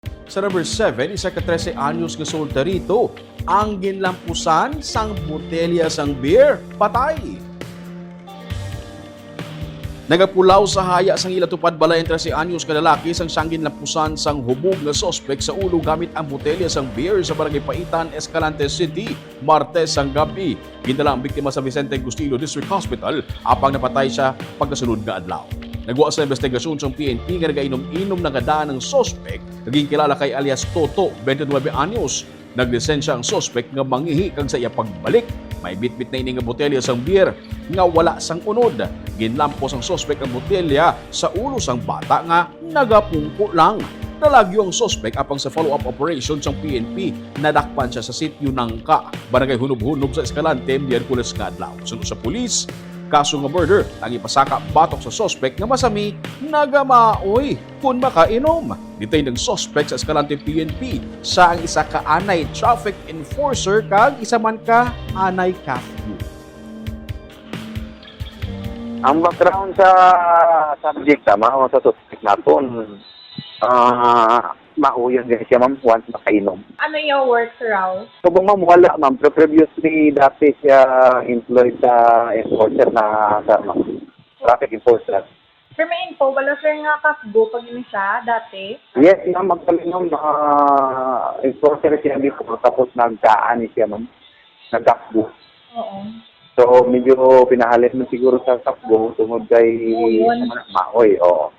Sa number 7, isa ka 13 anyos nga sulta rito. Ang ginlampusan sang botelya sang beer, patay. Nagapulaw sa haya sang ilatupad balay 13 anyos ka lalaki sang siyang ginlampusan sang hubog na sospek sa ulo gamit ang botelya sang beer sa Barangay Paitan, Escalante City, Martes sang gabi. Gindala ang biktima sa Vicente Agustino District Hospital apang napatay siya pagkasunod nga adlaw. Nagwa sa investigasyon sa PNP nga nagainom-inom na gadaan ng sospek, naging kilala kay alias Toto, 29 anyos. Naglisensya ang sospek nga mangihi kag sa iya pagbalik. May bitbit na ini nga botelya sang beer nga wala sang unod. Ginlampos ang sospek ang botelya sa ulo sang bata nga nagapungko lang. Nalagyo ang sospek apang sa follow-up operation sang PNP. Nadakpan siya sa sitio Nangka, Barangay Hunob-Hunob sa Escalante, Miyerkules nga adlaw. Sunod sa pulis, kaso nga murder, ang ipasaka batok sa sospek nga masami nagamaoy kung makainom. Detained ang sospek sa Escalante PNP sa ang isa ka anay traffic enforcer kag isa man ka anay CAFGU. Ang background sa subject mao sa suspect naton mauyon din siya ma'am once makainom. Ano yung work raw? So kung ma'am wala ma'am, pero previously dati siya employed sa enforcer na sa traffic enforcer. Sir, may info, wala sir nga CAFGU pag yun siya dati? Yes, ma'am, magkalinom enforcer siya before tapos nagkaan siya ma'am. Nag-CAFGU. Oo. So medyo pinahalit mo siguro sa CAFGU tungod kay Oo, yun. maoy, oo.